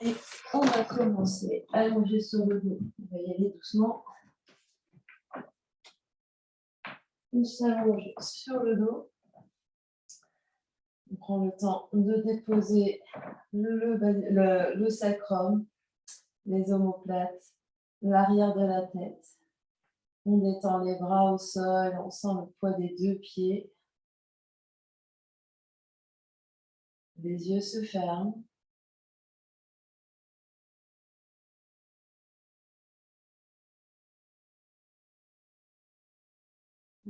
Et on va commencer à allonger sur le dos. On va y aller doucement. On s'allonge sur le dos. On prend le temps de déposer le sacrum, les omoplates, l'arrière de la tête. On détend les bras au sol, on sent le poids des deux pieds. Les yeux se ferment.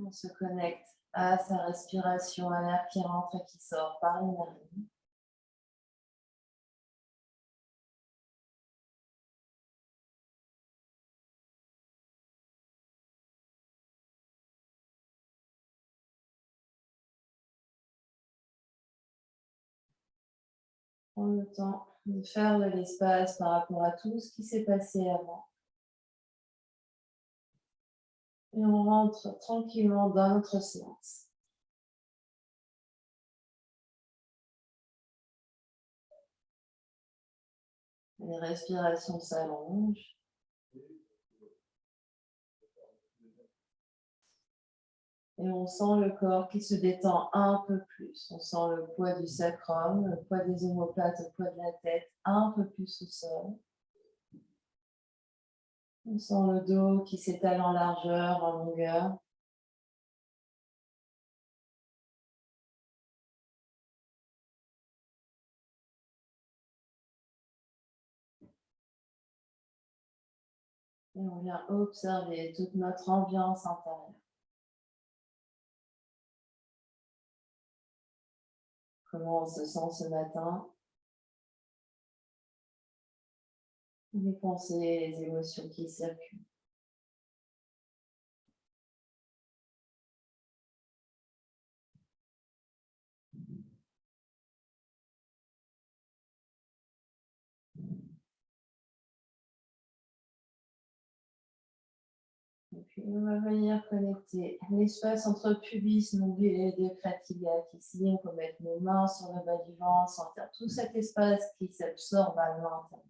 On se connecte à sa respiration, à l'air qui rentre et qui sort par les narines. Prends le temps de faire de l'espace par rapport à tout ce qui s'est passé avant. Et on rentre tranquillement dans notre séance. Les respirations s'allongent. Et on sent le corps qui se détend un peu plus. On sent le poids du sacrum, le poids des omoplates, le poids de la tête un peu plus au sol. On sent le dos qui s'étale en largeur, en longueur. Et on vient observer toute notre ambiance intérieure. Comment on se sent ce matin? Les pensées, les émotions qui circulent. Et puis on va venir connecter l'espace entre pubis, nombril et diaphragme iliaque. Ici, on peut mettre nos mains sur le bas du ventre, sentir tout cet espace qui s'absorbe à l'intérieur.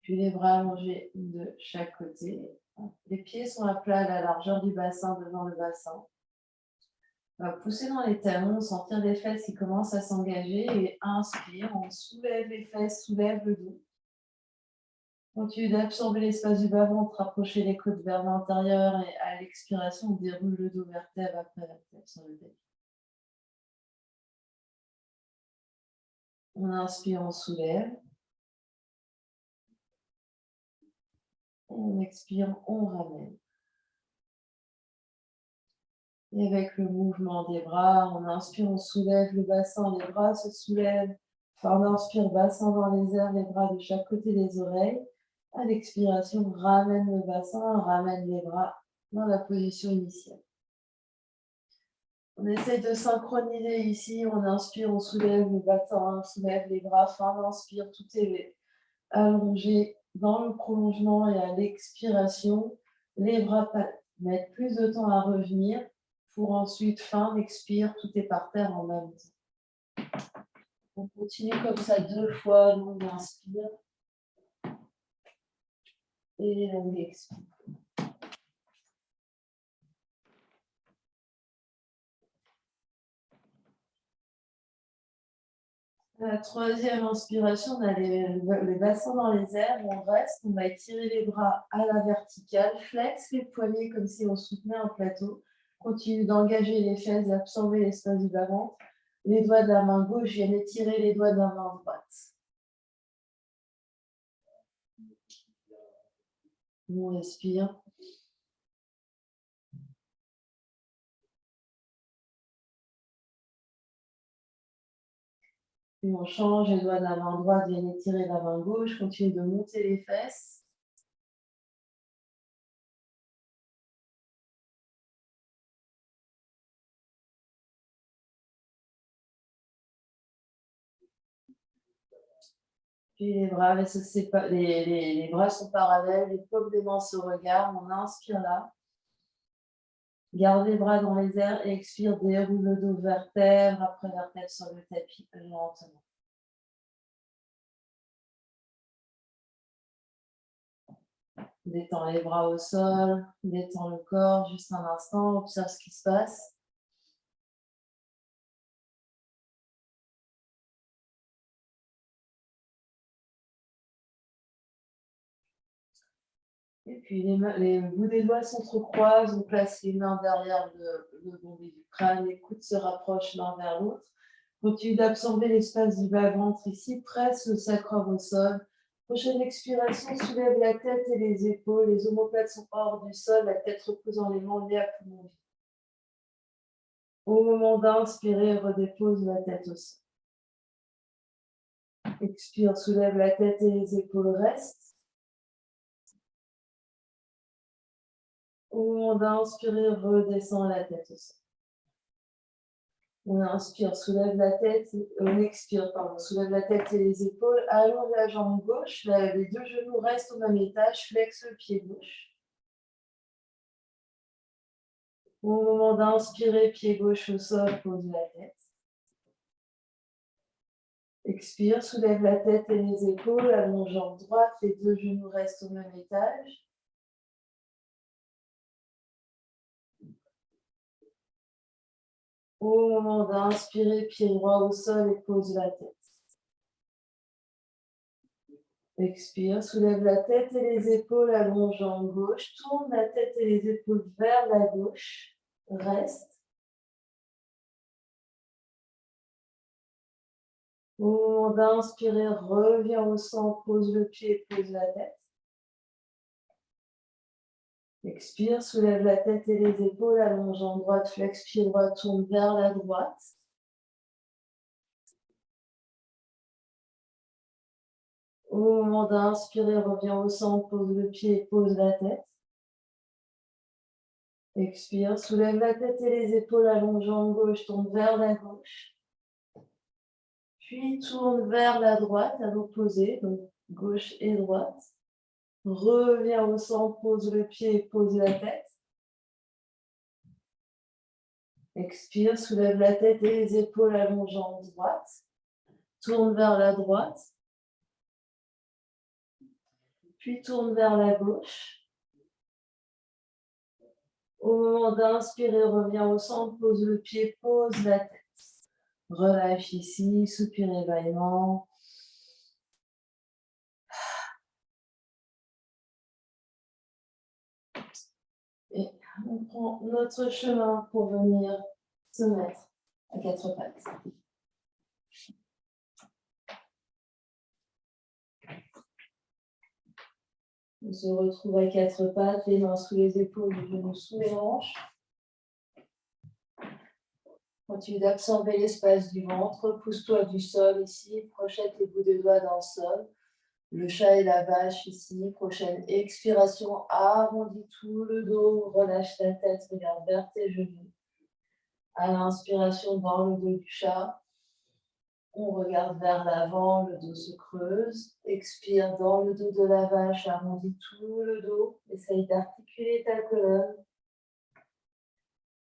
Puis les bras allongés de chaque côté. Les pieds sont à plat à la largeur du bassin, devant le bassin. On va pousser dans les talons, sentir les fesses qui commencent à s'engager et inspire, on soulève les fesses, soulève le dos. Continue d'absorber l'espace du bas-ventre, rapprocher les côtes vers l'intérieur et à l'expiration, on déroule le dos vertèbre après vertèbre sur le tapis. On inspire, on soulève. On expire, on ramène. Et avec le mouvement des bras, on inspire, on soulève le bassin, les bras se soulèvent. Enfin, on inspire, bassin dans les airs, les bras de chaque côté des oreilles. À l'expiration, on ramène le bassin, on ramène les bras dans la position initiale. On essaie de synchroniser ici, on inspire, on soulève le bassin, on soulève les bras, fin d'inspire, tout est allongé dans le prolongement et à l'expiration, les bras mettent plus de temps à revenir pour ensuite, fin d'expire, tout est par terre en même temps. On continue comme ça 2 fois, longue inspire et longue expire. La troisième inspiration, on a les bassins dans les airs, on reste, on va étirer les bras à la verticale, flex les poignets comme si on soutenait un plateau, continue d'engager les fesses, d'absorber l'espace du bas-ventre, les doigts de la main gauche viennent étirer les doigts de la main droite. On respire. Puis on change, les doigts de la main droite viennent étirer la main gauche, continue de monter les fesses. Puis les bras, les bras sont parallèles, les paumes des mains se regardent, on inspire là. Garde les bras dans les airs et expire, déroule le dos vertèbre après vertèbre sur le tapis lentement. Détends les bras au sol, détends le corps, juste un instant, observe ce qui se passe. Et puis les bouts des doigts s'entrecroisent, on place les mains derrière le bombé du crâne, les coudes se rapprochent l'un vers l'autre. Continue d'absorber l'espace du bas-ventre ici, presse le sacrum au sol. Prochaine expiration, soulève la tête et les épaules, les omoplates sont hors du sol, la tête repose dans les mains liées à poumons vides. Au moment d'inspirer, redépose la tête au sol. Expire, soulève la tête et les épaules, reste. Au moment d'inspirer, redescend la tête au sol. On inspire, soulève la tête, on expire, pardon, soulève la tête et les épaules, allonge la jambe gauche, les deux genoux restent au même étage, flexe le pied gauche. Au moment d'inspirer, pied gauche au sol, pose la tête. Expire, soulève la tête et les épaules, allonge jambe droite, les deux genoux restent au même étage. Au moment d'inspirer, pied droit au sol et pose la tête. Expire, soulève la tête et les épaules, allonge jambe gauche, tourne la tête et les épaules vers la gauche, reste. Au moment d'inspirer, reviens au centre, pose le pied, pose la tête. Expire, soulève la tête et les épaules, allonge jambe droite, flex pied droit, tourne vers la droite. Au moment d'inspirer, reviens au centre, pose le pied, pose la tête. Expire, soulève la tête et les épaules, allonge jambe gauche, tourne vers la gauche. Puis tourne vers la droite à l'opposé, donc gauche et droite. Reviens au centre, pose le pied, pose la tête. Expire, soulève la tête et les épaules, allonge jambe droite. Tourne vers la droite. Puis tourne vers la gauche. Au moment d'inspirer, reviens au centre, pose le pied, pose la tête. Relâche ici, soupir et bâillement. Et on prend notre chemin pour venir se mettre à quatre pattes. On se retrouve à quatre pattes, les mains sous les épaules, les genoux sous les hanches. Continue d'absorber l'espace du ventre, pousse-toi du sol ici, projette les bouts des doigts dans le sol. Le chat et la vache ici, prochaine expiration, arrondis tout le dos, relâche la tête, regarde vers tes genoux. À l'inspiration, dans le dos du chat, on regarde vers l'avant, le dos se creuse. Expire dans le dos de la vache, arrondis tout le dos, essaye d'articuler ta colonne.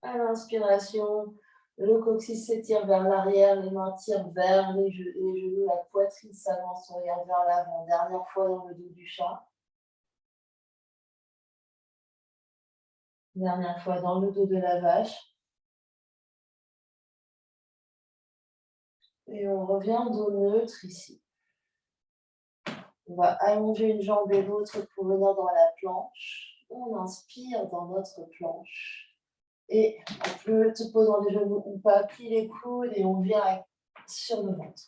À l'inspiration, le coccyx s'étire vers l'arrière, les mains tirent vers les genoux, la poitrine s'avance, on regarde vers l'avant. Dernière fois dans le dos du chat. Dernière fois dans le dos de la vache. Et on revient dos neutre ici. On va allonger une jambe et l'autre pour venir dans la planche. On inspire dans notre planche. Et on peut se poser dans les genoux ou pas, plie les coudes et on vient sur le ventre.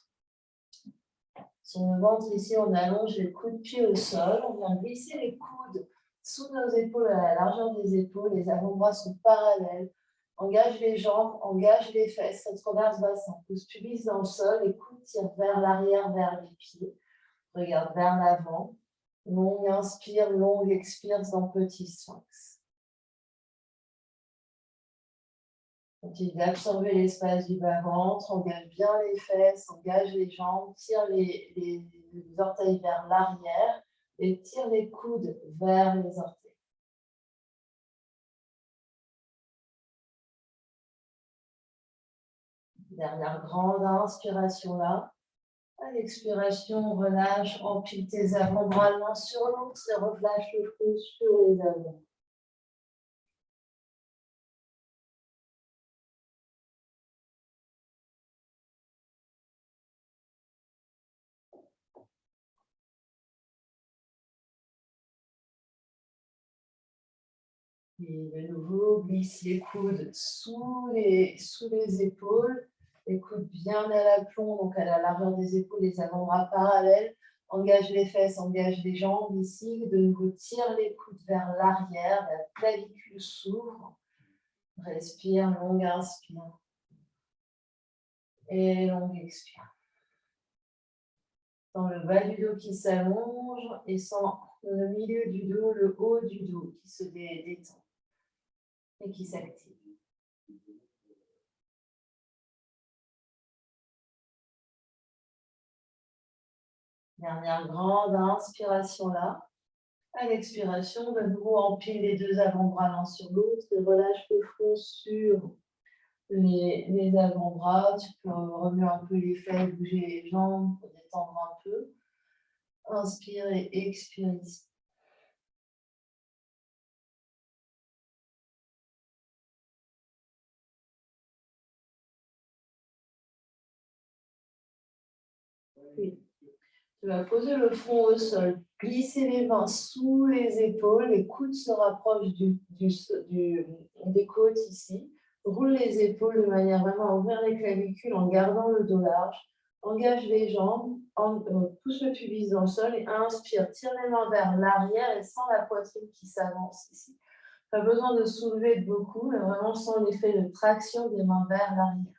Sur le ventre, ici, on allonge les coudes pieds au sol. On vient glisser les coudes sous nos épaules, à la largeur des épaules. Les avant-bras sont parallèles. Engage les jambes, engage les fesses, retroverse bassin. Pouce pubis dans le sol, les coudes tirent vers l'arrière, vers les pieds. Regarde vers l'avant. Longue inspire, longue expire dans petit sphinx. Continue d'absorber l'espace du bas-ventre, engage bien les fesses, engage les jambes, tire les orteils vers l'arrière et tire les coudes vers les orteils. Dernière grande inspiration là. À l'expiration, relâche, empile tes avant-bras l'un sur l'autre et relâche le front sur les avant. Et de nouveau, glisse les coudes sous les épaules, les coudes bien à l'aplomb, donc à la largeur des épaules, les avant-bras parallèles. Engage les fesses, engage les jambes ici. De nouveau, tire les coudes vers l'arrière, la clavicule s'ouvre. Respire, longue inspire. Et longue expire. Dans le bas du dos qui s'allonge et sent le milieu du dos, le haut du dos qui se détend et qui s'active. Dernière grande inspiration là. À l'expiration, de nouveau empile les deux avant-bras l'un sur l'autre et relâche le front sur les avant-bras. Tu peux remuer un peu les fesses, bouger les jambes pour détendre un peu. Inspire et expire ici. Puis, tu vas poser le front au sol, glisser les mains sous les épaules, les coudes se rapprochent des côtes ici. Roule les épaules de manière vraiment à ouvrir les clavicules en gardant le dos large. Engage les jambes, pousse le pubis dans le sol et inspire. Tire les mains vers l'arrière et sens la poitrine qui s'avance ici. Pas besoin de soulever beaucoup, mais vraiment sens l'effet de traction des mains vers l'arrière.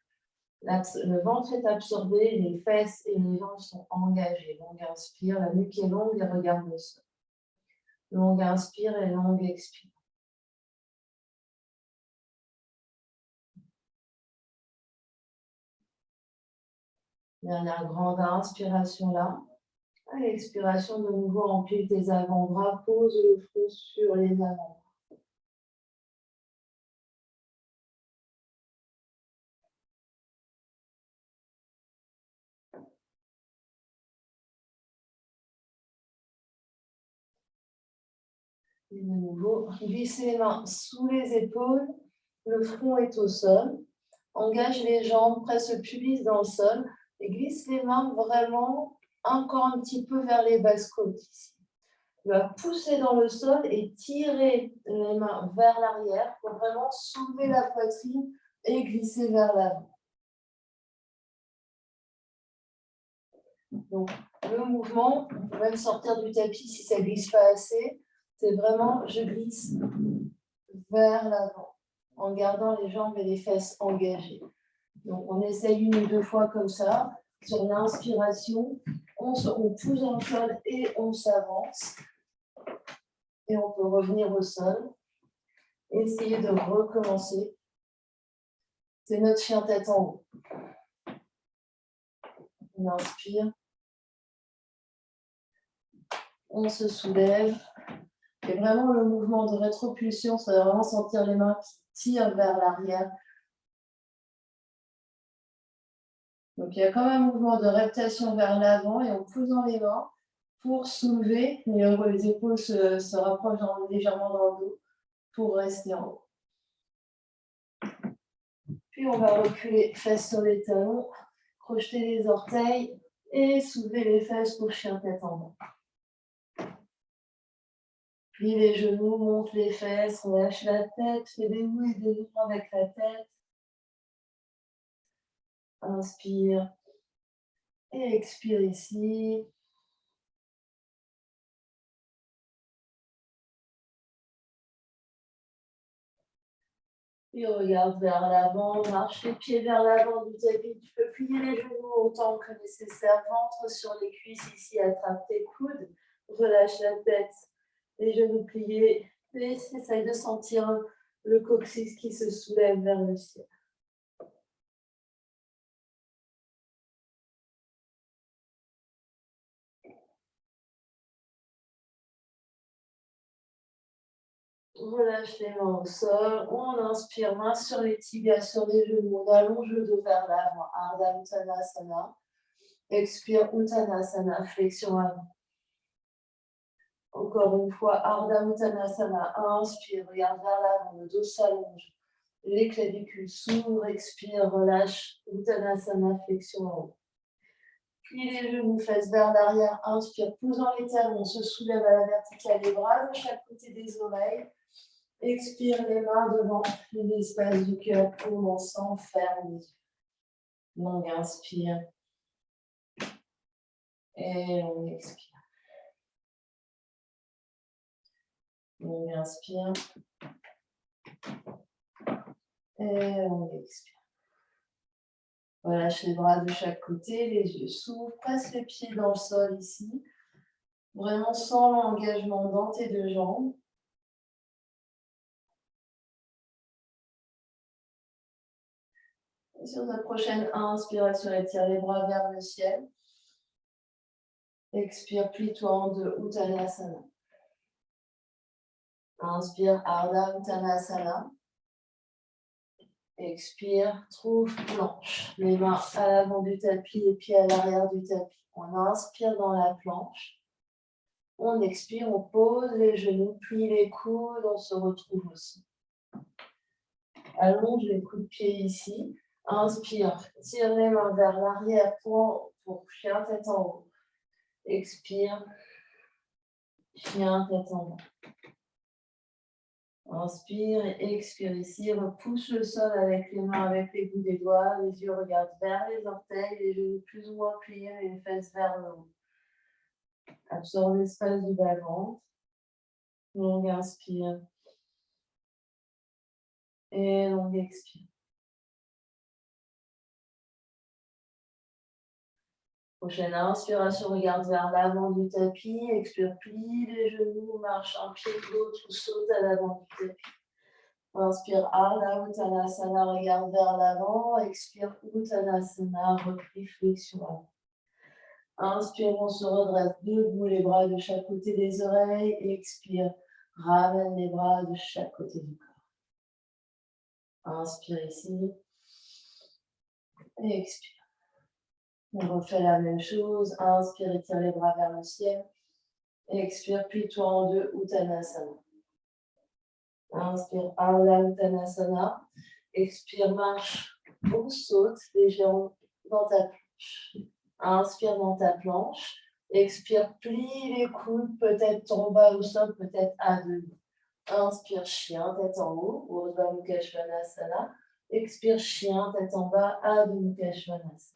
Le ventre est absorbé, les fesses et les jambes sont engagées. Longue inspire, la nuque est longue et regarde le sol. Longue inspire et longue expire. Dernière grande inspiration là. À l'expiration, de nouveau, empile tes avant-bras, pose le front sur les avant-bras. Et de nouveau, glisse les mains sous les épaules, le front est au sol. Engage les jambes, presse le pubis dans le sol et glisse les mains vraiment encore un petit peu vers les basses côtes ici. Tu vas pousser dans le sol et tirer les mains vers l'arrière pour vraiment soulever la poitrine et glisser vers l'avant. Donc, le mouvement, on peut même sortir du tapis si ça ne glisse pas assez. C'est vraiment, je glisse vers l'avant en gardant les jambes et les fesses engagées. Donc, on essaye 1 ou 2 fois comme ça. Sur l'inspiration, on pousse dans le sol et on s'avance. Et on peut revenir au sol. Essayer de recommencer. C'est notre chien tête en haut. On inspire. On se soulève. Et vraiment le mouvement de rétropulsion, ça va vraiment sentir les mains qui tirent vers l'arrière. Donc il y a quand même un mouvement de reptation vers l'avant et on pousse dans les mains pour soulever. Les épaules se rapprochent légèrement dans le dos pour rester en haut. Puis on va reculer fesses sur les talons, crocheter les orteils et soulever les fesses pour chien tête en bas. Plie les genoux, monte les fesses, relâche la tête, fais des oui et des non avec la tête. Inspire et expire ici. Puis regarde vers l'avant, marche les pieds vers l'avant du tapis. Tu peux plier les genoux autant que nécessaire. Ventre sur les cuisses ici, attrape tes coudes. Relâche la tête, les genoux pliés. Et essaye de sentir le coccyx qui se soulève vers le ciel. Relâche les mains au sol. On inspire, main sur les tibias, sur les genoux. On allonge le dos vers l'avant. Ardha Uttanasana. Expire, Uttanasana, flexion avant. Encore une fois, Ardha Uttanasana. Inspire, regarde vers l'avant, le dos s'allonge. Les clavicules s'ouvrent, expire, relâche. Uttanasana, flexion en haut. Plie les genoux, fesses vers l'arrière. Inspire, poussant les talons, on se soulève à la verticale, les bras de chaque côté des oreilles. Expire, les mains devant l'espace du cœur, commençant, ferme les yeux. Longue inspire. Et on expire. On inspire. Et on expire. Relâche les bras de chaque côté, les yeux s'ouvrent, presse les pieds dans le sol ici. Vraiment sans l'engagement dans tes deux jambes. Et sur ta prochaine inspiration, étire les bras vers le ciel. Expire, plie-toi en deux, Uttanasana. Inspire, Ardha Uttanasana. Expire, trouve planche. Les mains à l'avant du tapis, les pieds à l'arrière du tapis. On inspire dans la planche. On expire, on pose les genoux, plie les coudes, on se retrouve au sol. Allonge les coups de pied ici. Inspire, tire les mains vers l'arrière pour chien tête en haut. Expire, chien tête en bas. Inspire et expire ici, repousse le sol avec les mains, avec les bouts des doigts, les yeux regardent vers les orteils, les genoux plus ou moins pliés, les fesses vers le haut. Absorbe l'espace du bas-ventre. Longue inspire. Et longue expire. Prochaine inspiration, regarde vers l'avant du tapis. Expire, plie les genoux, marche un pied de l'autre ou saute à l'avant du tapis. Inspire, Ardha Uttanasana, regarde vers l'avant. Expire, Uttanasana, repli, flexion avant. Inspire, on se redresse debout, les bras de chaque côté des oreilles. Expire, ramène les bras de chaque côté du corps. Inspire ici. Et expire. On refait la même chose. Inspire, étire les bras vers le ciel. Expire, plie-toi en deux, Uttanasana. Inspire, Ardha Uttanasana. Expire, marche ou saute légèrement dans ta planche. Inspire dans ta planche. Expire, plie les coudes, peut-être ton bas au sol, peut-être à demi. Inspire, chien, tête en haut, Urdhva Mukha Svanasana. Expire, chien, tête en bas, Adho Mukha Svanasana.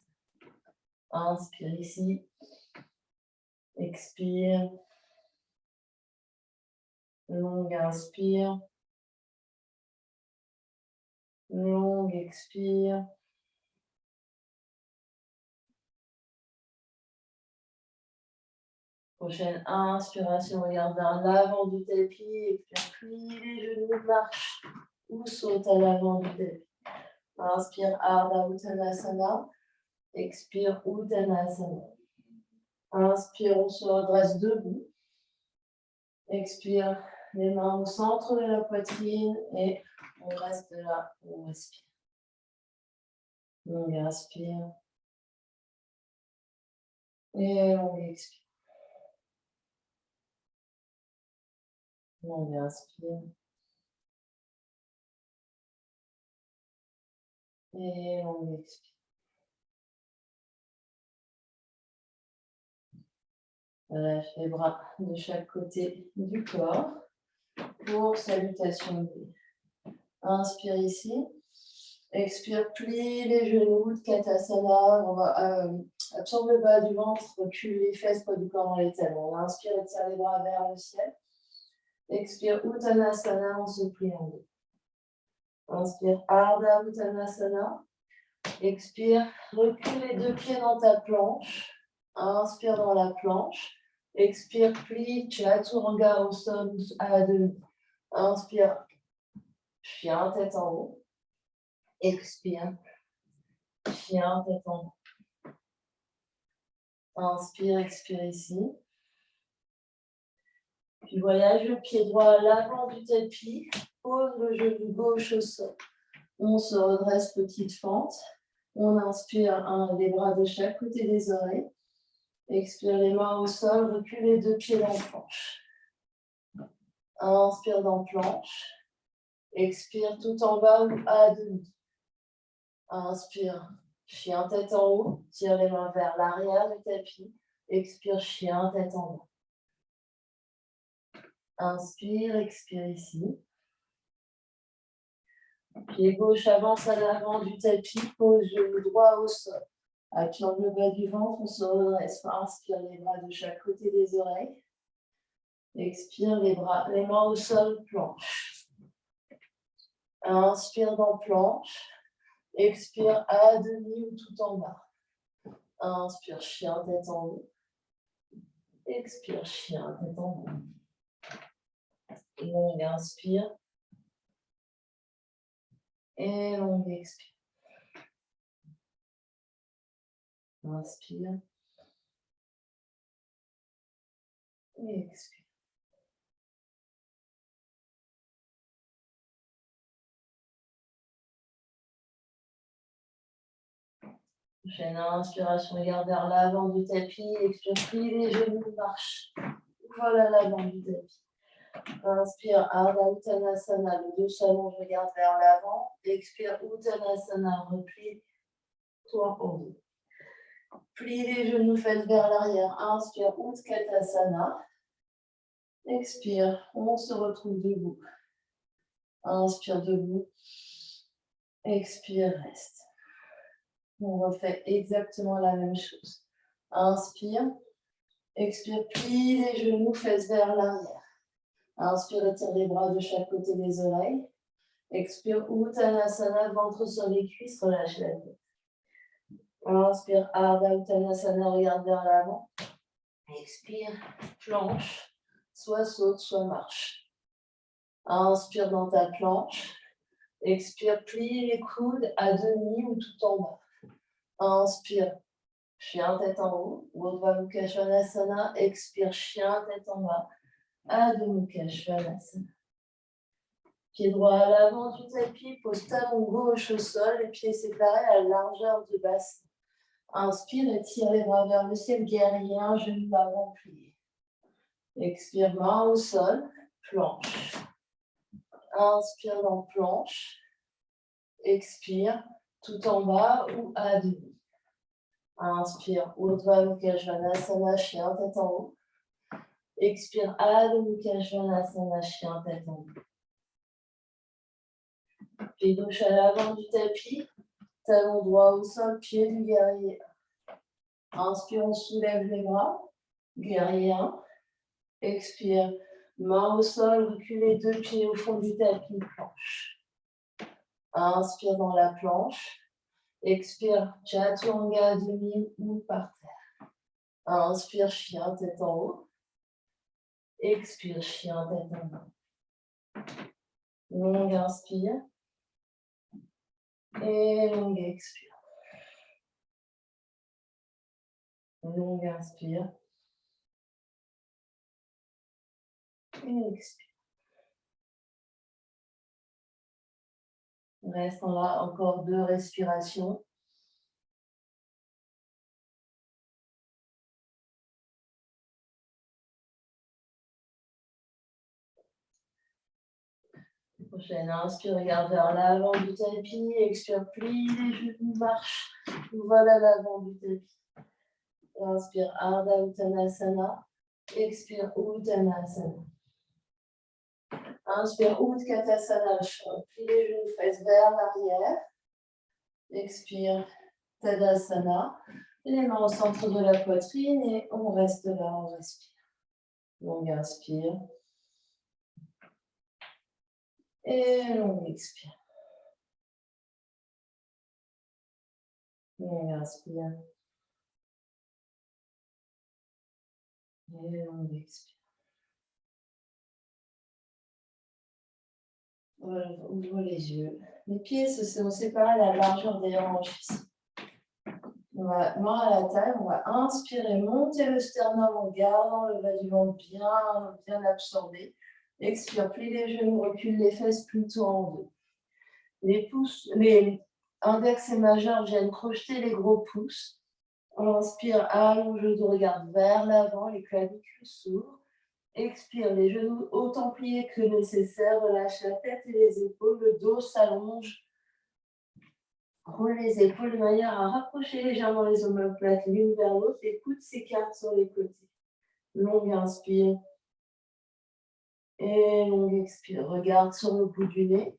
Inspire ici. Expire. Longue inspire. Longue expire. Prochaine inspiration, regarde vers l'avant du tapis. Expire, plie les genoux, marche ou saute à l'avant du tapis. Inspire, Ardha Uttanasana. Expire, Uttanasana. Inspire, on se redresse debout. Expire, les mains au centre de la poitrine et on reste là, on respire. On inspire. Et on expire. On inspire. Et on expire. Relâche les bras de chaque côté du corps pour salutation. Inspire ici. Expire, plie les genoux, Tadasana. On va absorber le bas du ventre, recule les fesses, poids du corps dans les talons. On inspire et tire les bras vers le ciel. Expire, Uttanasana, on se plie en deux. Inspire, Ardha Uttanasana. Expire, recule les deux pieds dans ta planche. Inspire dans la planche. Expire, plie, Chaturanga au sol à demi. Inspire, chien, tête en haut. Expire, chien, tête en haut. Inspire, expire ici. Puis voyage le pied droit à l'avant du tapis. Pose le genou gauche au sol. On se redresse, petite fente. On inspire les bras de chaque côté des oreilles. Expire les mains au sol, recule les deux pieds dans planche. Inspire dans planche. Expire tout en bas ou à demi. Inspire, chien tête en haut. Tire les mains vers l'arrière du tapis. Expire, chien tête en bas. Inspire, expire ici. Pied gauche avance à l'avant du tapis, pose genou droit au sol. Appuyant le bas du ventre, on se redresse. Inspire les bras de chaque côté des oreilles. Expire les mains au sol, planche. Inspire dans planche. Expire à demi ou tout en bas. Inspire, chien tête en haut. Expire, chien tête en bas. Longue inspire. Et longue expire. Inspire. Et expire. Prochaine inspiration, regarde vers l'avant du tapis. Expire, plie les genoux, marche. Voilà l'avant du tapis. Inspire, Ardha Uttanasana, le dos s'allonge, regarde vers l'avant. Expire, Uttanasana, replie, toi en haut. Plie les genoux, fesses vers l'arrière. Inspire, Utkatasana. Expire, on se retrouve debout. Inspire, debout. Expire, reste. On refait exactement la même chose. Inspire. Expire, plie les genoux, fesses vers l'arrière. Inspire, étire les bras de chaque côté des oreilles. Expire, Uttanasana, ventre sur les cuisses, relâche la tête. Inspire, Ardha Uttanasana, regarde vers l'avant. Expire, planche, soit saute, soit marche. Inspire dans ta planche. Expire, plie les coudes à demi ou tout en bas. Inspire, chien tête en haut, Urdhva Mukha Svanasana. Expire, chien tête en bas, Adho Mukha Svanasana. Pied droit à l'avant du tapis, pose talon gauche au sol, les pieds séparés à la largeur du bassin. Inspire, étire les bras vers le ciel, guerrier, un genou avant plié. Expire, main au sol, planche. Inspire dans planche. Expire, tout en bas ou à demi. Inspire, Urdhva Mukha Svanasana, chien tête en haut. Expire, Adho Mukha Svanasana, chien tête en haut. Pied gauche à l'avant du tapis, talon droit au sol, pied du guerrier. Inspire, on soulève les bras, guerrier 1. Expire, main au sol, recule les deux pieds au fond du tapis, planche. Inspire dans la planche. Expire, Chaturanga à demi ou par terre. Inspire, chien tête en haut. Expire, chien tête en bas. Longue inspire. Et longue expire. Longue inspire. Et expire. Restons là encore 2 respirations. Prochaine inspire, regarde vers l'avant du tapis. Expire, plie les genoux, marche. Voilà l'avant du tapis. Inspire, Ardha Uttanasana. Expire, Uttanasana. Inspire, Utkatasana. Plie les genoux, fesses vers l'arrière. Expire, Tadasana. Les mains au centre de la poitrine et on reste là, on respire. Longue inspire. Et longue expire. Longue inspire. Et longue expire. Voilà, ouvre les yeux. Les pieds se sont séparés à la largeur des hanches ici. On va, main à la taille, on va inspirer, monter le sternum en gardant le bas du ventre bien absorbé. Expire, plie les genoux, recule les fesses plutôt en deux. Les Index et majeur viennent crocheter les gros pouces. On inspire, allonge le dos, regarde vers l'avant, les clavicules s'ouvrent. Expire, les genoux autant pliés que nécessaire, relâche la tête et les épaules, le dos s'allonge. Roule les épaules de manière à rapprocher légèrement les omoplates l'une vers l'autre, les coudes s'écartent sur les côtés. Longue inspire. Et longue expire. Regarde sur le bout du nez.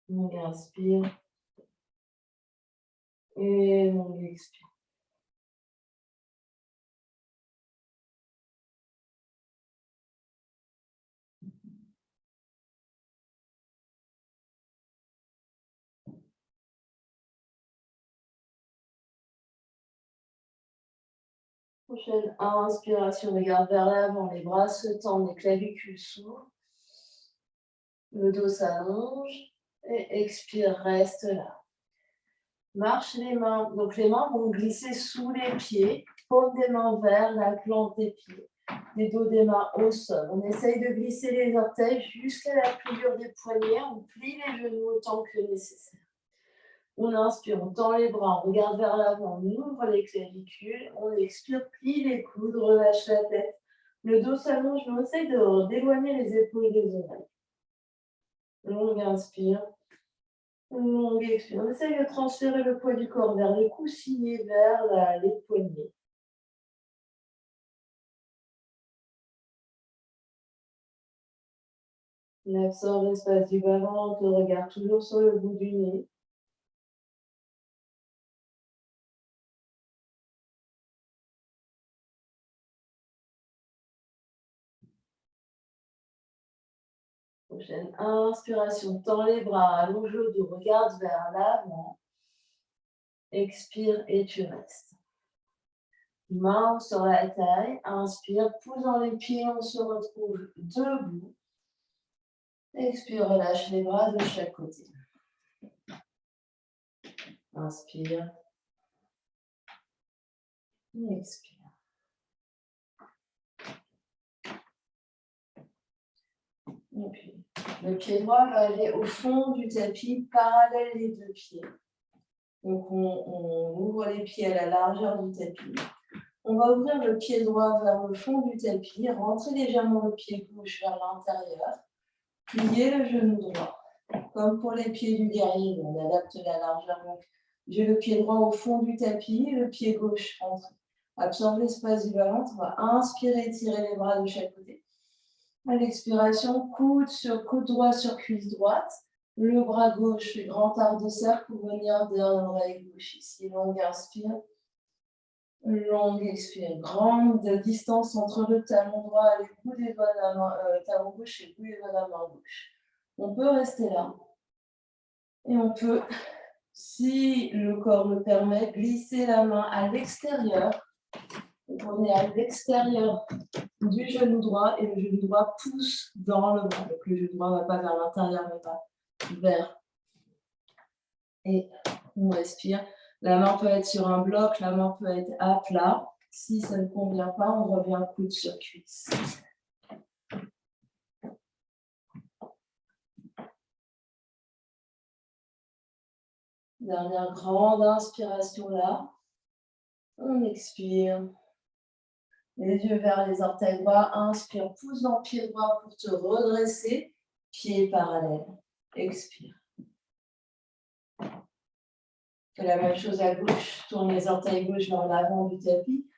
Longue inspire. Et longue expire. Prochaine inspiration, regarde vers l'avant, les bras se tendent, les clavicules s'ouvrent. Le dos s'allonge. Et expire, reste là. Marche les mains. Donc les mains vont glisser sous les pieds. Paume des mains vers la plante des pieds. Les dos des mains au sol. On essaye de glisser les orteils jusqu'à la pliure des poignets. On plie les genoux autant que nécessaire. On inspire, on tend les bras, on regarde vers l'avant, on ouvre les clavicules. On expire, plie les coudes, relâche la tête. Le dos s'allonge, mais on essaye d'éloigner les épaules des oreilles. Longue inspire. Longue expire. On essaye de transférer le poids du corps vers les coussinets, vers les poignets. On absorbe l'espace du bas-ventre, le regard toujours sur le bout du nez. Prochaine inspiration, tends les bras, allonge le dos, regarde vers l'avant. Expire et tu restes. Main sur la taille, inspire, pousse dans les pieds, on se retrouve debout. Expire, relâche les bras de chaque côté. Inspire. Expire. Et puis, le pied droit va aller au fond du tapis, parallèle les deux pieds. Donc, on ouvre les pieds à la largeur du tapis. On va ouvrir le pied droit vers le fond du tapis, rentrer légèrement le pied gauche vers l'intérieur, plier le genou droit. Comme pour les pieds du guerrier, on adapte la largeur. Donc, j'ai le pied droit au fond du tapis, le pied gauche rentre. Absorbe l'espace du bas-ventre. On va inspirer, étirer les bras de chaque côté. À l'expiration, coude droit sur cuisse droite. Le bras gauche, le grand arc de cercle pour venir derrière l'oreille gauche ici. Longue inspire. Longue expire. Grande distance entre le talon droit et les coudes des doigts de la main, talon gauche et les coudes des doigts de la main gauche. On peut rester là. Et on peut, si le corps le permet, glisser la main à l'extérieur. On est à l'extérieur du genou droit et le genou droit pousse dans le bras. Donc le genou droit ne va pas vers l'intérieur, mais pas vers. Et on respire. La main peut être sur un bloc, la main peut être à plat. Si ça ne convient pas, on revient coude sur cuisse. Dernière grande inspiration là. On expire. Les yeux vers les orteils droits. Inspire, pousse dans le pied droit pour te redresser. Pied parallèle. Expire. Fais la même chose à gauche. Tourne les orteils gauche vers l'avant du tapis.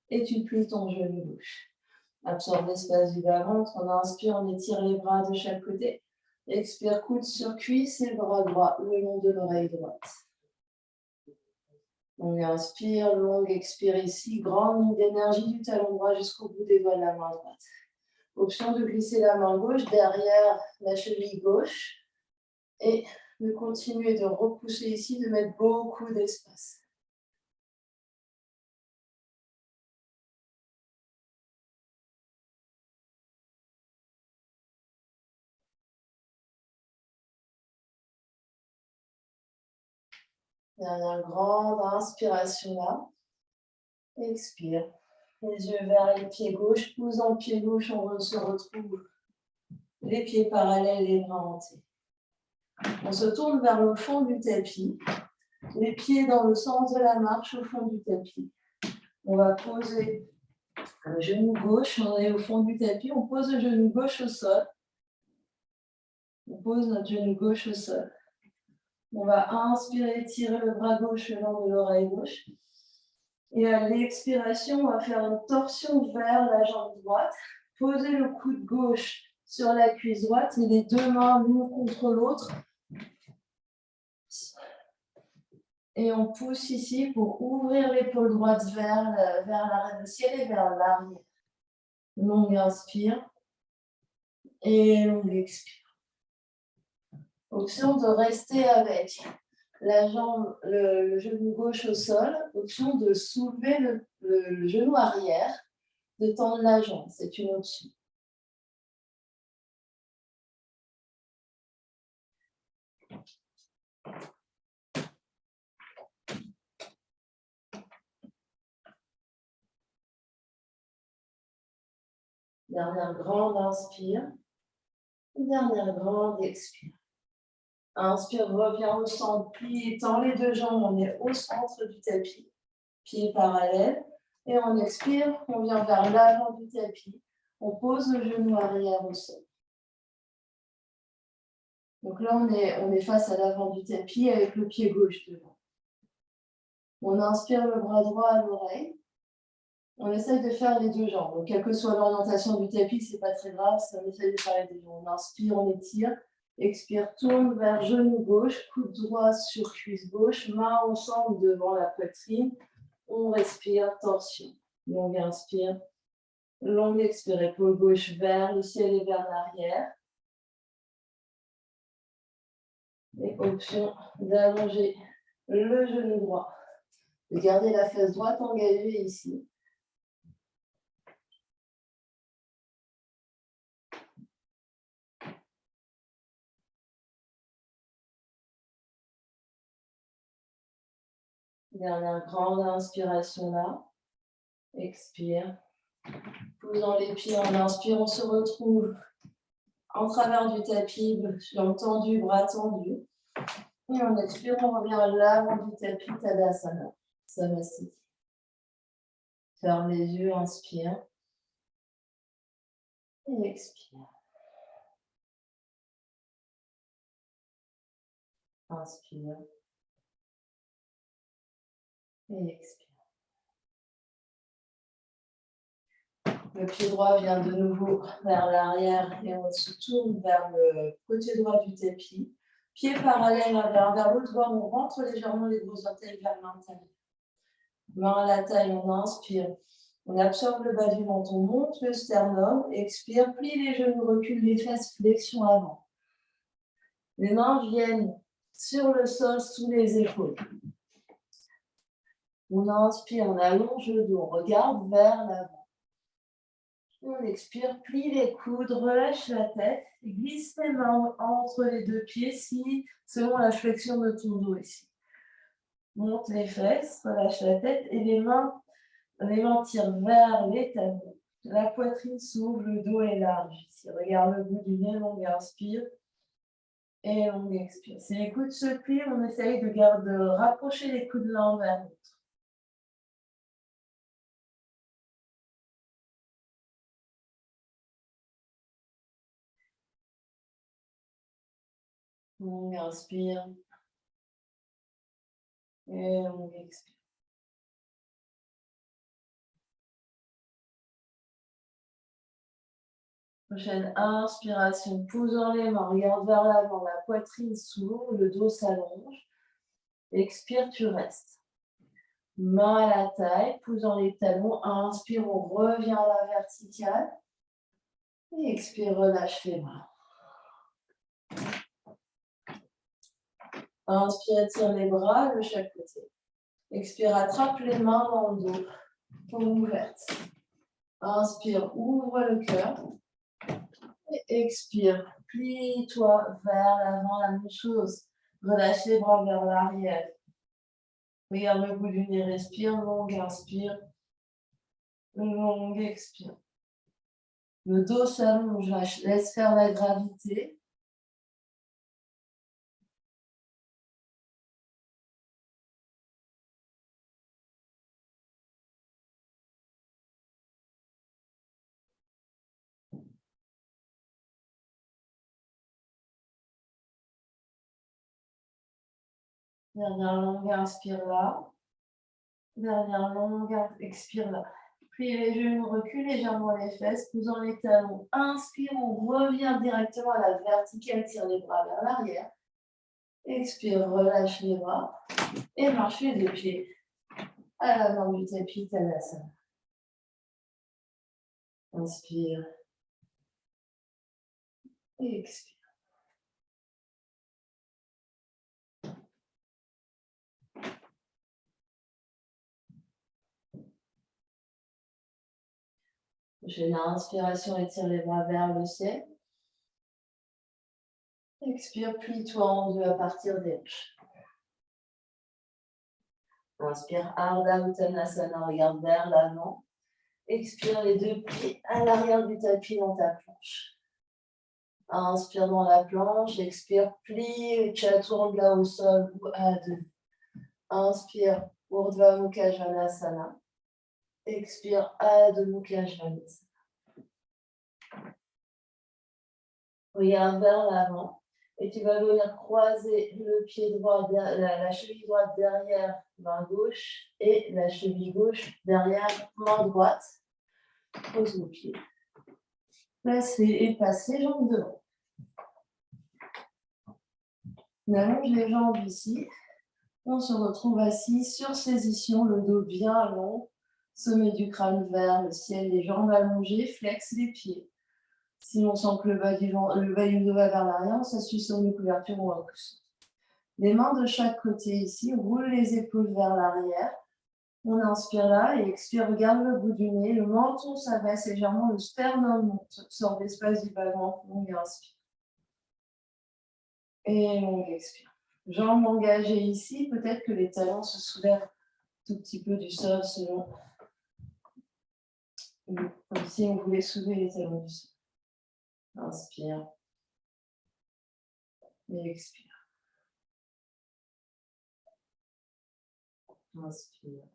Et tu plies ton genou gauche. Absorbe l'espace du bas-ventre. On inspire, on étire les bras de chaque côté. Expire, coude sur cuisse et bras droit le long de l'oreille droite. On inspire, longue expire ici, grande ligne d'énergie du talon droit jusqu'au bout des doigts de la main droite. Option de glisser la main gauche derrière la cheville gauche et de continuer de repousser ici, de mettre beaucoup d'espace. Dernière grande inspiration là. Expire. Les yeux vers les pieds gauches, pousse dans le pied gauche, on se retrouve les pieds parallèles, les bras hantés. On se tourne vers le fond du tapis. Les pieds dans le sens de la marche au fond du tapis. On va poser le genou gauche, on est au fond du tapis, on pose le genou gauche au sol. On pose notre genou gauche au sol. On va inspirer, tirer le bras gauche le long de l'oreille gauche. Et à l'expiration, on va faire une torsion vers la jambe droite. Poser le coude gauche sur la cuisse droite et les deux mains l'une contre l'autre. Et on pousse ici pour ouvrir l'épaule droite vers l'arrêt de ciel et vers l'arrière. Longue inspire et longue expire. Option de rester avec la jambe, le genou gauche au sol. Option de soulever le genou arrière, de tendre la jambe. C'est une option. Dernière grande inspire. Dernière grande expire. Inspire, reviens au centre, plie, tend les deux jambes, on est au centre du tapis, pieds parallèles. Et on expire, on vient vers l'avant du tapis. On pose le genou arrière au sol. Donc là, on est face à l'avant du tapis avec le pied gauche devant. On inspire le bras droit à l'oreille. On essaye de faire les deux jambes. Donc, quelle que soit l'orientation du tapis, ce n'est pas très grave. On essaye de faire les deux jambes. On inspire, on étire. Expire, tourne vers genou gauche, coude droit sur cuisse gauche, main ensemble devant la poitrine. On respire, torsion. Longue inspire. Longue expire, épaule gauche vers le ciel et vers l'arrière. Et option d'allonger le genou droit. De garder la fesse droite engagée ici. Dernière grande inspiration là. Expire. Posant les pieds, on inspire, on se retrouve en travers du tapis, jambes tendues, bras tendus. Et on expire, on revient à l'avant du tapis, Tadasana, Samasthiti. Ferme les yeux, inspire. Et expire. Inspire. Et expire. Le pied droit vient de nouveau vers l'arrière et on se tourne vers le côté droit du tapis. Pied parallèle vers l'autre doigt, on rentre légèrement les gros orteils vers l'intérieur. Main à la taille, on inspire. On absorbe le bas du ventre, on monte le sternum, expire, plie les genoux, recule les fesses, flexion avant. Les mains viennent sur le sol sous les épaules. On inspire, on allonge le dos, on regarde vers l'avant. On expire, plie les coudes, relâche la tête, et glisse les mains entre les deux pieds selon la flexion de ton dos ici. Monte les fesses, relâche la tête et les mains tirent vers les talons. La poitrine s'ouvre, le dos est large ici. Regarde le bout du nez, longue inspire et longue expire. Si les coudes se plient, on essaye de rapprocher les coudes l'un vers l'autre. On inspire et on expire. Prochaine inspiration, posant les mains, regarde vers l'avant, la poitrine s'ouvre, le dos s'allonge. Expire, tu restes. Main à la taille, posant les talons. Inspire, on revient à la verticale. Et expire, relâche les bras. Inspire, tire les bras de chaque côté. Expire, attrape les mains dans le dos, paume ouverte. Inspire, ouvre le cœur. Et expire, plie-toi vers l'avant, la même chose. Relâche les bras vers l'arrière. Regarde le bout du nez, respire, longue inspire. Longue expire. Le dos s'allonge, laisse faire la gravité. Dernière longue, inspire là. Dernière longue, expire là. Pliez les genoux, recule légèrement les fesses, posant les talons. Inspire, on revient directement à la verticale, tire les bras vers l'arrière. Expire, relâche les bras et marche les deux pieds à l'avant du tapis, Tadasana. Inspire et expire. Prochaine inspiration, étire les bras vers le ciel. Expire, plie-toi en deux à partir des hanches. Inspire, Ardha Uttanasana, regarde vers l'avant. Expire les deux pieds à l'arrière du tapis dans ta planche. Inspire dans la planche, expire, plie, chaturanga là au sol ou à deux. Inspire, Urdhva Mukha Svanasana. Expire, Adho Mukha Svanasana. Regarde vers l'avant et tu vas venir croiser le pied droit, la cheville droite derrière main gauche et la cheville gauche derrière main droite. Pose le pied. Place et passe les jambes devant. On allonge les jambes ici. On se retrouve assis sur saisition, le dos bien long, sommet du crâne vers le ciel, les jambes allongées, flex les pieds. Si on sent que le bas du dos va vers l'arrière, on s'assuit sur une couverture ou un coussin. Les mains de chaque côté ici, on roule les épaules vers l'arrière. On inspire là et expire, regarde le bout du nez, le menton s'abaisse légèrement, le sternum monte, sort l'espace du bas ventre, longue inspire. Et longue expire. Jambes engagées ici, peut-être que les talons se soulèvent tout petit peu du sol selon. Comme si on voulait soulever les talons du sol. Inspire. Et expire. Inspire.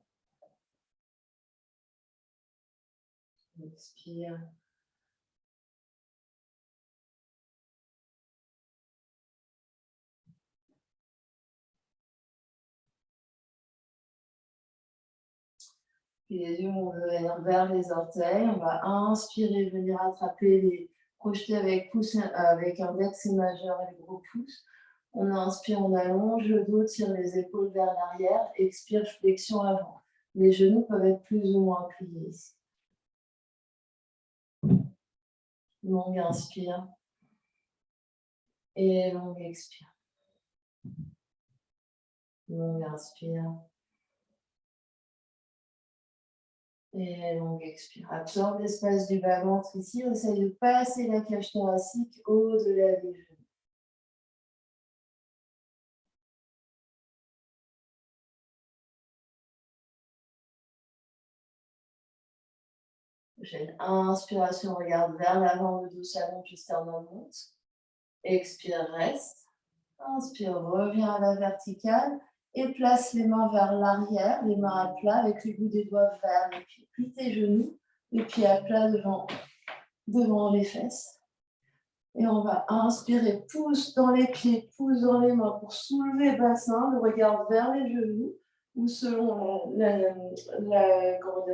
Expire. Puis les yeux vont venir vers les orteils. On va inspirer, venir attraper projeter avec index et majeur et le gros pouce. On inspire, on allonge le dos, tire les épaules vers l'arrière. Expire, flexion avant. Les genoux peuvent être plus ou moins pliés ici. Longue inspire. Et longue expire. Longue inspire. Et longue expire. Absorbe l'espace du bas-ventre ici. Essaye de passer la cage thoracique au-delà des genoux. Prochaine inspiration, regarde vers l'avant, le dos s'allonge, le sternum monte. Expire, reste. Inspire, reviens à la verticale et place les mains vers l'arrière, les mains à plat avec les bouts des doigts vers les pieds. Plie tes genoux, les pieds à plat devant les fesses. Et on va inspirer, pouce dans les pieds, pouce dans les mains pour soulever le bassin, le regard vers les genoux ou selon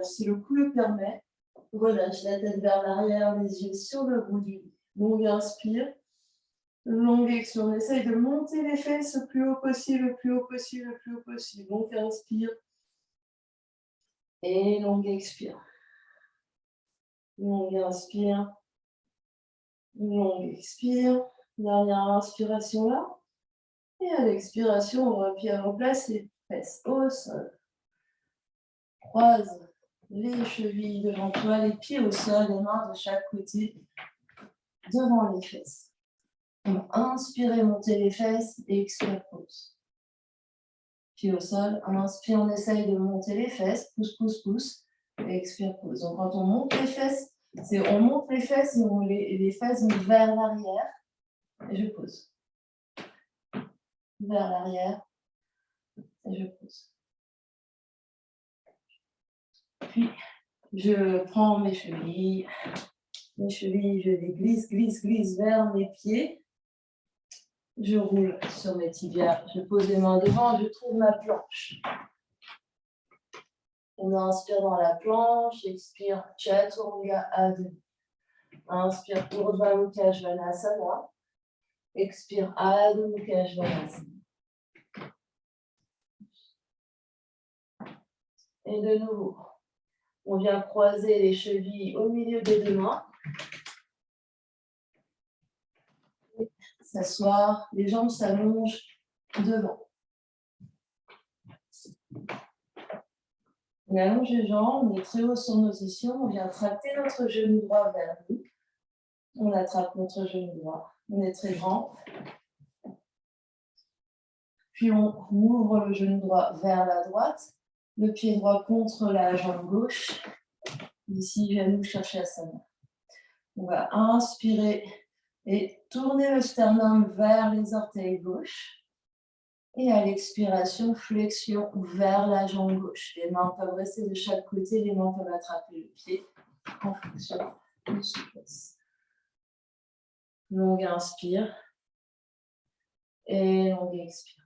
si le cou le permet. Relâche la tête vers l'arrière, les yeux sur le bout du lit. Longue inspire, longue expire. On essaye de monter les fesses le plus haut possible, le plus haut possible, le plus haut possible. Longue inspire et longue expire. Longue inspire, longue expire. Dernière inspiration là. Et à l'expiration, on replace les fesses au sol. Croise les chevilles devant toi, les pieds au sol, les mains de chaque côté devant les fesses. On va inspirer, monter les fesses et expire, pause. Pieds au sol, on inspire, on essaye de monter les fesses, pousse, pousse, pousse, et expire, pause. Donc quand on monte les fesses, on monte les fesses et les fesses vers l'arrière, et je pose. Vers l'arrière, et je pose. Puis, je prends mes chevilles, je les glisse vers mes pieds. Je roule sur mes tibias, je pose les mains devant, je trouve ma planche. On inspire dans la planche, expire Chaturanga à demi. Inspire Urdhva Mukha Svanasana. Expire Adho Mukha Svanasana. Et de nouveau, on vient croiser les chevilles au milieu des deux mains. S'asseoir, les jambes s'allongent devant. On allonge les jambes, on est très haut sur nos ischions, on vient tracter notre genou droit vers nous. On attrape notre genou droit, on est très grand. Puis on ouvre le genou droit vers la droite, le pied droit contre la jambe gauche. Ici, genou chercher à sa main. On va inspirer et tourner le sternum vers les orteils gauches. Et à l'expiration, flexion vers la jambe gauche. Les mains peuvent rester de chaque côté, les mains peuvent attraper le pied en fonction de souplesse. Longue inspire et longue expire.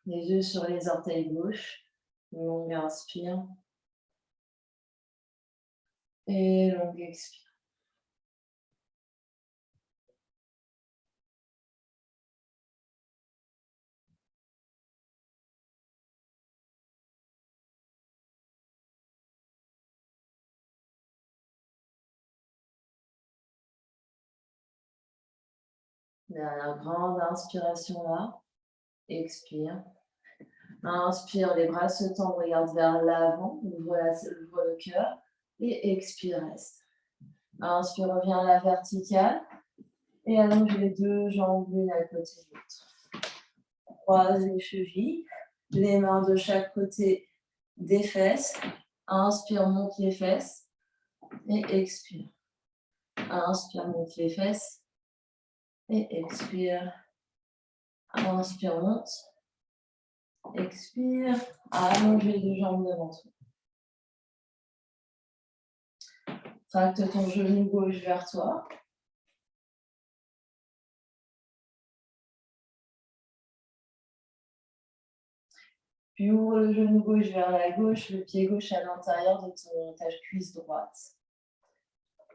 Les yeux sur les orteils gauche. Longue inspire et longue expire. Dernière grande inspiration là. Expire. Inspire, les bras se tendent, regarde vers l'avant, ouvre le cœur. Et expire, reste. Inspire, reviens à la verticale. Et allonge les deux jambes l'une à côté de l'autre. Croise les chevilles. Les mains de chaque côté des fesses. Inspire, monte les fesses. Et expire. Inspire, monte les fesses. Et expire. Inspire, monte. Expire. Allonge les deux jambes devant toi. Tracte ton genou gauche vers toi. Puis ouvre le genou gauche vers la gauche, le pied gauche à l'intérieur de ta cuisse droite.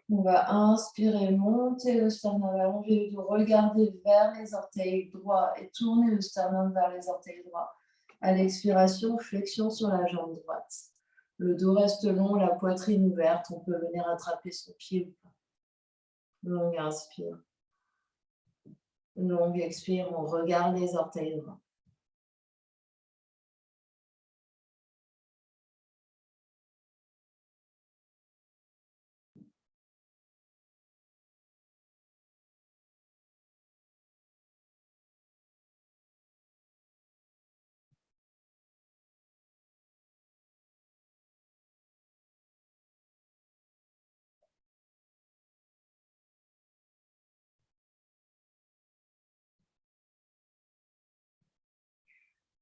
On va inspirer, monter le sternum, allonger le dos, regarder vers les orteils droits et tourner le sternum vers les orteils droits. À l'expiration, flexion sur la jambe droite. Le dos reste long, la poitrine ouverte. On peut venir attraper son pied ou pas. Longue inspire. Longue expire, on regarde les orteils droits.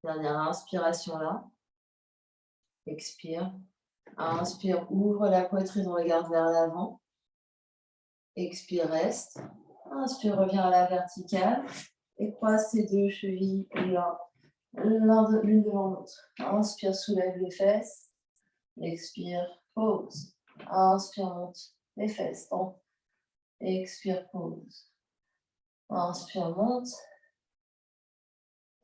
Dernière inspiration là. Expire. Inspire, ouvre la poitrine, regarde vers l'avant. Expire, reste. Inspire, reviens à la verticale. Et croise tes deux chevilles l'une devant l'autre. Inspire, soulève les fesses. Expire, pause. Inspire, monte les fesses. Expire, pause. Inspire, monte.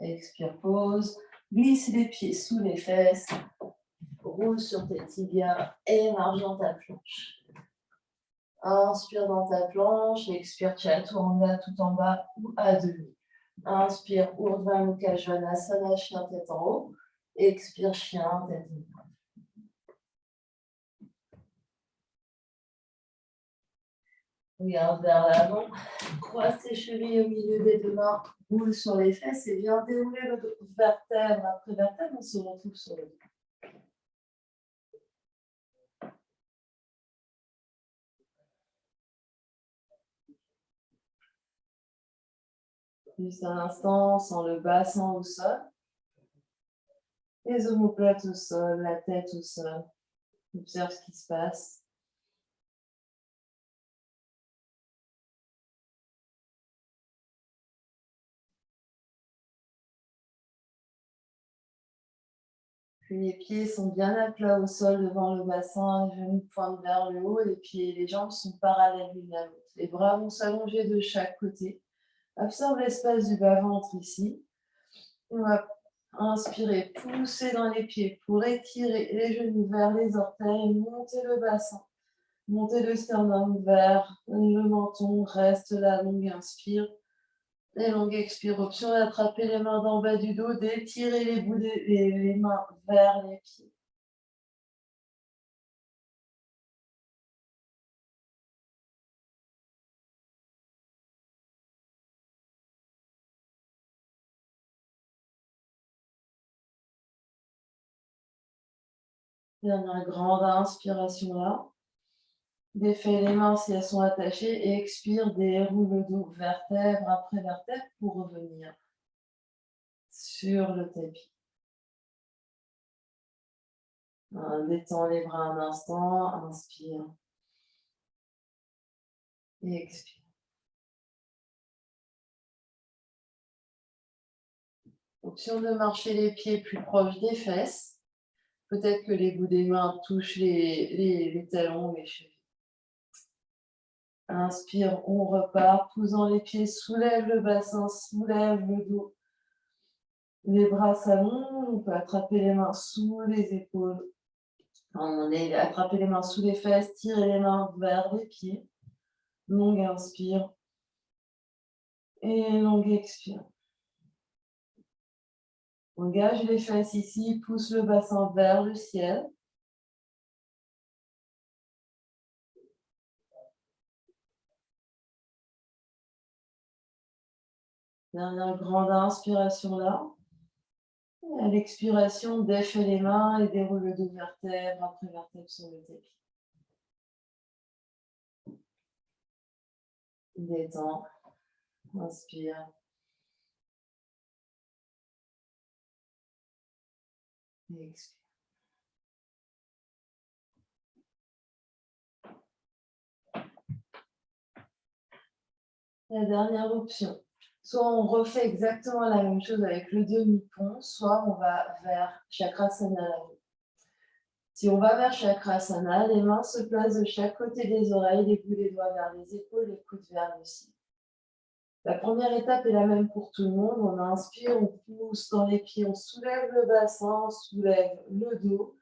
Expire, pause. Glisse les pieds sous les fesses. Roule sur tes tibias et marche dans ta planche. Inspire dans ta planche, expire Chaturanga tout en bas ou à demi. Inspire Urdhva Mukha Svanasana, chien tête en haut. Expire chien tête en bas. Regarde vers l'avant, croise tes chevilles au milieu des deux mains, roule sur les fesses et viens dérouler le dos. Vertèbre après vertèbre, on se retrouve sur le dos. Juste un instant, sans le bassin au sol. Les omoplates au sol, la tête au sol. Observe ce qui se passe. Puis les pieds sont bien à plat au sol devant le bassin, les genoux pointent vers le haut, les pieds et les jambes sont parallèles l'une à l'autre. Les bras vont s'allonger de chaque côté. Absorbe l'espace du bas-ventre ici. On va inspirer, pousser dans les pieds pour étirer les genoux vers les orteils, monter le bassin, monter le sternum vers le menton, reste là, longue inspire. Et longue expire, option d'attraper les mains d'en bas du dos, d'étirer les bouts les mains vers les pieds. Dernière grande inspiration là. Défais les mains si elles sont attachées et expire, déroule le dos vertèbre après vertèbre pour revenir sur le tapis. Détends les bras un instant, inspire et expire. Option de marcher les pieds plus proches des fesses. Peut-être que les bouts des mains touchent les talons, les chevilles. Inspire, on repart, poussant les pieds, soulève le bassin, soulève le dos. Les bras s'allongent, on peut attraper les mains sous les épaules. Attraper les mains sous les fesses, tirer les mains vers les pieds. Longue inspire et longue expire. Engage les fesses ici, pousse le bassin vers le ciel. Dernière grande inspiration là. Et à l'expiration, défais les mains et déroule le dos vertèbre après vertèbre sur le tapis. Détends. Inspire. Et expire. La dernière option. Soit on refait exactement la même chose avec le demi-pont, soit on va vers Chakrasana. Si on va vers Chakrasana, les mains se placent de chaque côté des oreilles, les bouts des doigts vers les épaules, les coudes vers le ciel. La première étape est la même pour tout le monde. On inspire, on pousse dans les pieds, on soulève le bassin, on soulève le dos.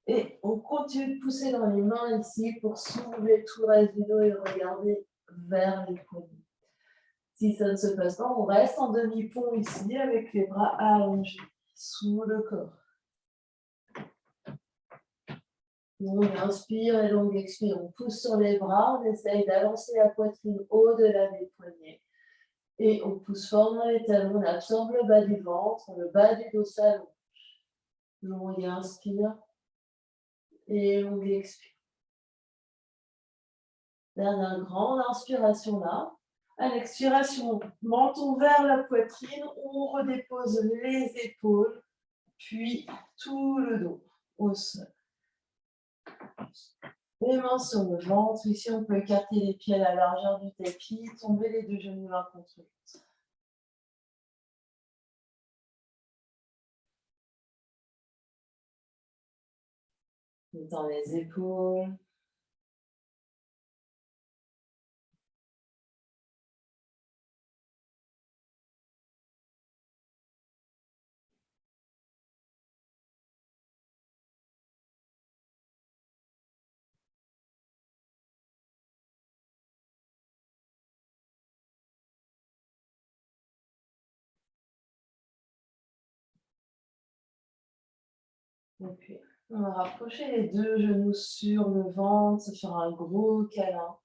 Et on continue de pousser dans les mains ici pour soulever tout le reste du dos et regarder vers les poignets. Si ça ne se passe pas, on reste en demi-pont ici avec les bras allongés sous le corps. Longue inspire et longue expire. On pousse sur les bras, on essaye d'avancer la poitrine au-delà des poignets. Et on pousse fort dans les talons, on absorbe le bas du ventre, le bas du dos s'allonge. Longue inspire et longue expire. Dernière grande inspiration là. À l'expiration, menton vers la poitrine, on redépose les épaules, puis tout le dos au sol. Les mains sur le ventre. Ici, on peut écarter les pieds à la largeur du tapis, tomber les deux genoux l'un contre l'autre. Détends les épaules. Et puis, on va rapprocher les deux genoux sur le ventre, se faire un gros câlin.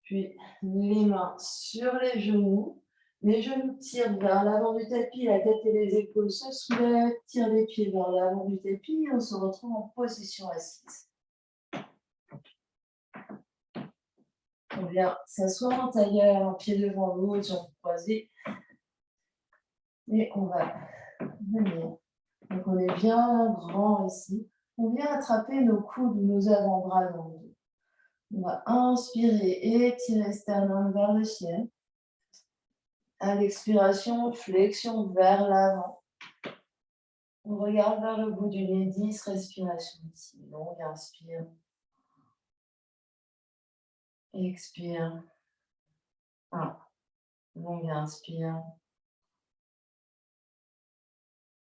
Puis, les mains sur les genoux tirent vers l'avant du tapis, la tête et les épaules se soulèvent, tire les pieds vers l'avant du tapis et on se retrouve en position assise. On vient s'asseoir en tailleur, un pied devant l'autre, jambes croisées. Et on va venir. Donc on est bien grand ici. On vient attraper nos coudes ou nos avant-bras dans le dos. On va inspirer et étirer sternum vers le ciel. À l'expiration, flexion vers l'avant. On regarde vers le bout du nez, 10 respirations ici. Longue, inspire. Expire. 1. Longue, inspire.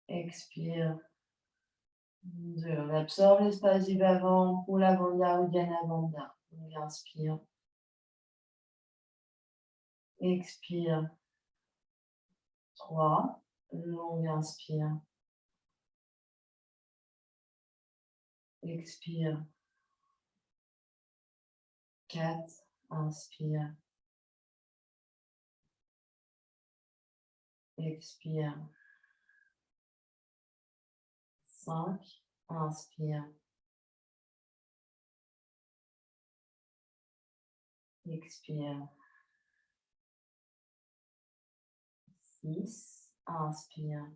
Expire. 2. On absorbe l'espace du bas-ventre pour la bandha ou Uddiyana Bandha. Longue, inspire. Expire. 3. Longue, inspire. Expire. 4. Inspire. Expire. 5. Inspire. Expire. 6. Inspire.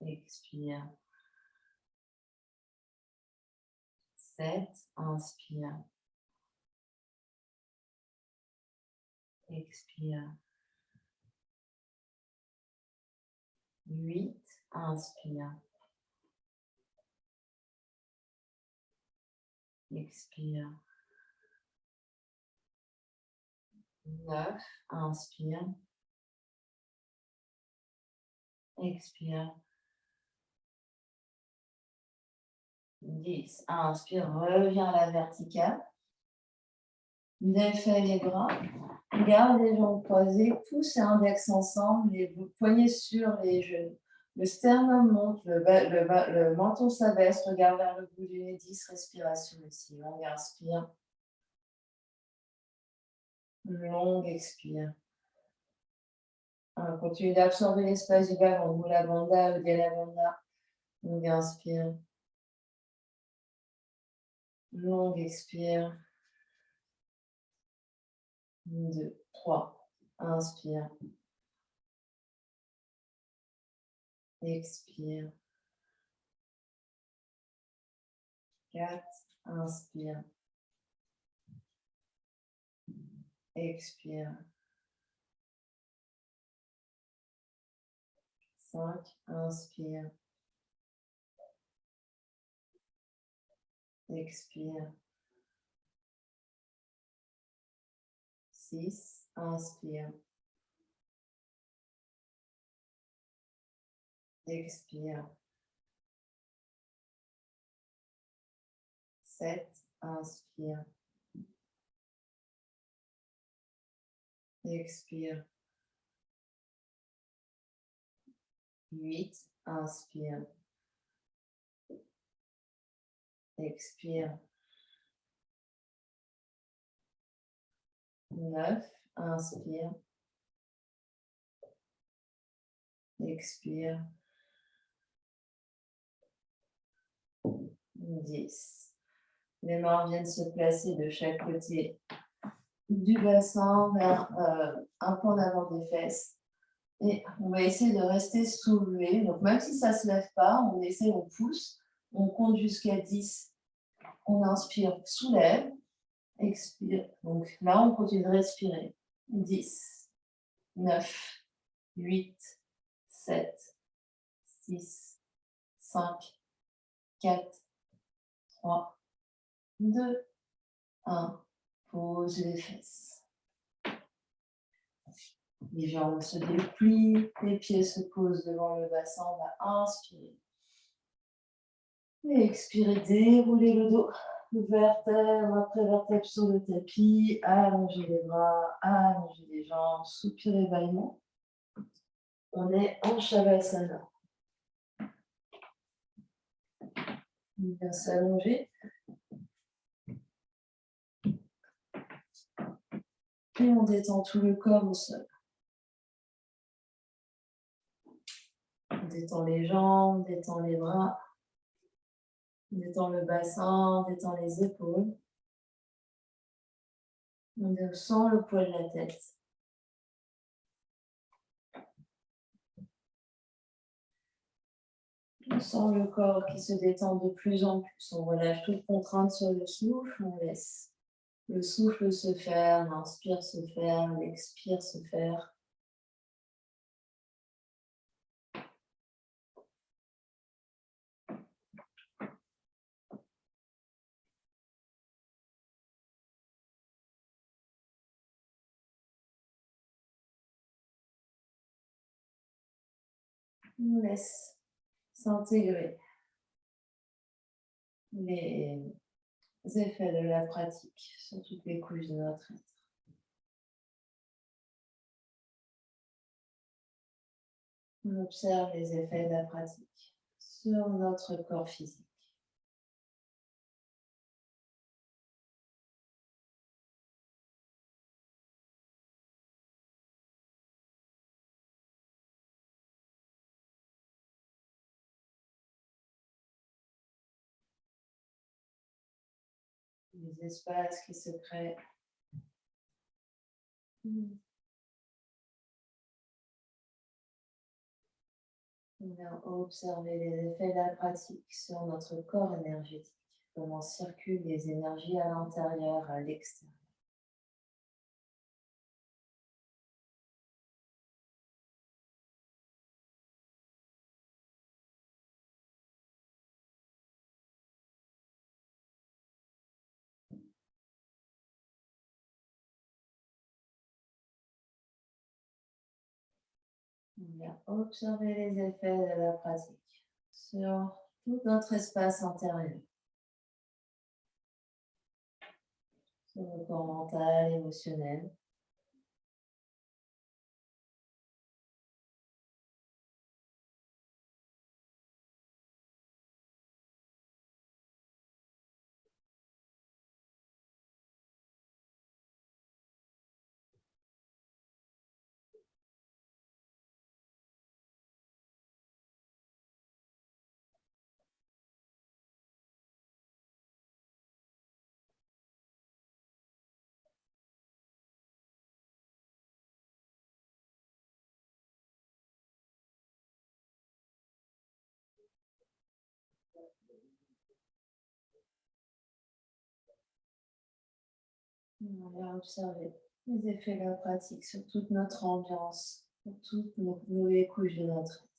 Expire. 7. Inspire. Expire. 8. Inspire. Expire. 9. Inspire. Expire. 10. Inspire, reviens à la verticale. Défais les bras. Garde les jambes croisées, pouce et index ensemble, les poignets sur les genoux. Le sternum monte, le menton s'abaisse, regarde vers le bout du nez, 10 respirations ici. Longue inspire. Longue expire. Continue d'absorber l'espace du bas, en Mula Bandha, Uddiyana Bandha. Longue inspire. Longue expire. 2, 3. Inspire. Expire. 4. Inspire. Expire. 5. Inspire. Expire. 6. Inspire. Expire. 7. Inspire. Expire. 8. Inspire. Expire. 9. Inspire. Expire. 10. Les mains viennent se placer de chaque côté du bassin vers un peu en avant des fesses. Et on va essayer de rester soulevé. Donc même si ça ne se lève pas, on essaie, on pousse, on compte jusqu'à 10. On inspire, soulève, expire. Donc là, on continue de respirer. 10, 9, 8, 7, 6, 5, 4, 3, 2, 1. Pose les fesses. Les jambes se déplient, les pieds se posent devant le bassin. On va inspirer. Et expirer, dérouler le dos. Vertèbre après vertèbre sur le tapis. Allonger les bras, allonger les jambes, soupirer bâillement. On est en Shavasana. On vient s'allonger. Et on détend tout le corps au sol. On détend les jambes, détend les bras, détend le bassin, détend les épaules. On sent le poids de la tête. On sent le corps qui se détend de plus en plus. On relâche toute contrainte sur le souffle, on laisse. Le souffle se ferme, l'inspire se ferme, l'expire se ferme. On laisse s'intégrer les effets de la pratique sur toutes les couches de notre être. On observe les effets de la pratique sur notre corps physique. Les espaces qui se créent. On vient observer les effets de la pratique sur notre corps énergétique, comment circulent les énergies à l'intérieur, à l'extérieur. On vient observer les effets de la pratique sur tout notre espace intérieur, sur le corps mental, émotionnel. On vient observer les effets de la pratique sur toute notre ambiance, sur toutes les couches de notre être.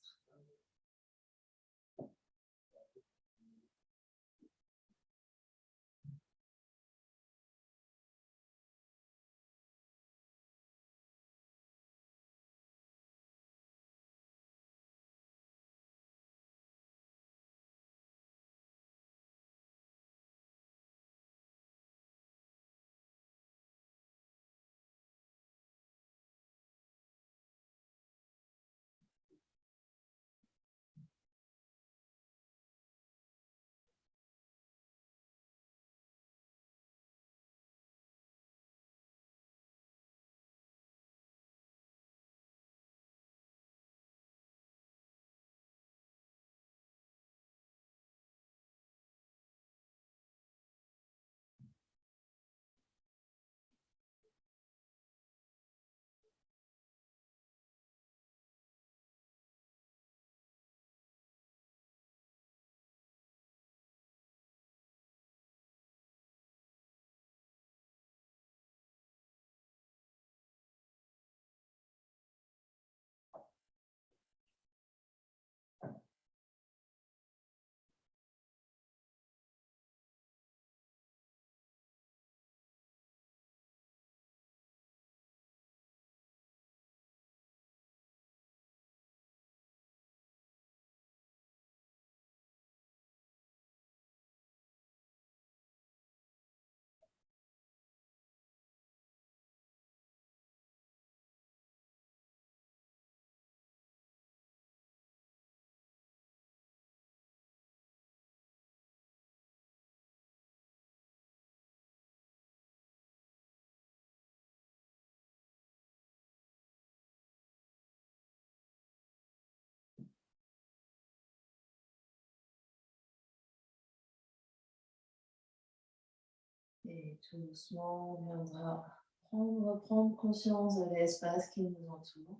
Et tout doucement, on viendra prendre conscience de l'espace qui nous entoure.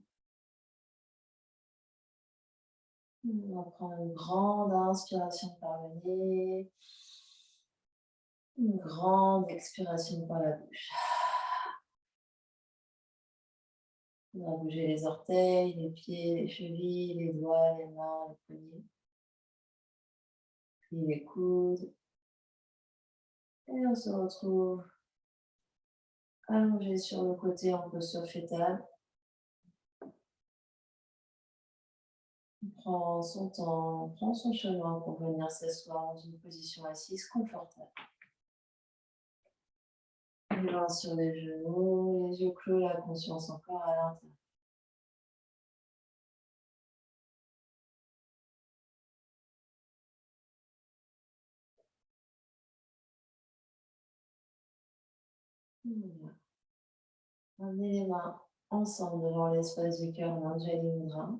On va prendre une grande inspiration par le nez. Une grande expiration par la bouche. On va bouger les orteils, les pieds, les chevilles, les doigts, les mains, les poignets, puis les coudes. Et on se retrouve allongé sur le côté en posture fétale. On prend son temps, on prend son chemin pour venir s'asseoir dans une position assise confortable. Les mains sur les genoux, les yeux clos, la conscience encore à l'intérieur. Voilà. Ramenez les mains ensemble devant l'espace du cœur, Anjali Mudra.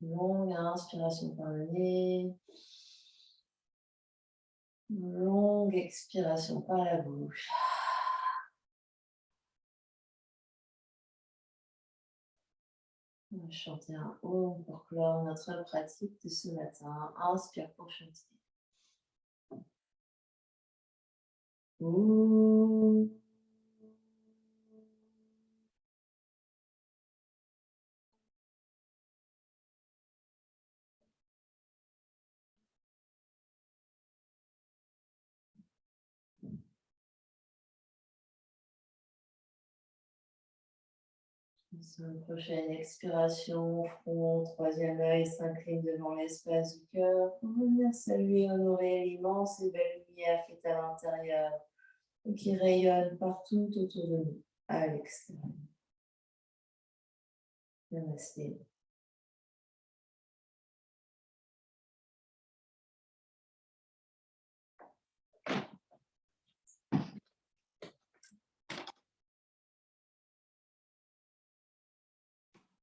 Longue inspiration par le nez. Longue expiration par la bouche. On va chanter un Om pour clore notre pratique de ce matin. Inspire pour chanter. Om. Sur une prochaine expiration, front, troisième œil s'incline devant l'espace du cœur pour venir saluer, honorer l'immense et belle lumière qui est à l'intérieur et qui rayonne partout autour de nous, à l'extérieur. Namasté.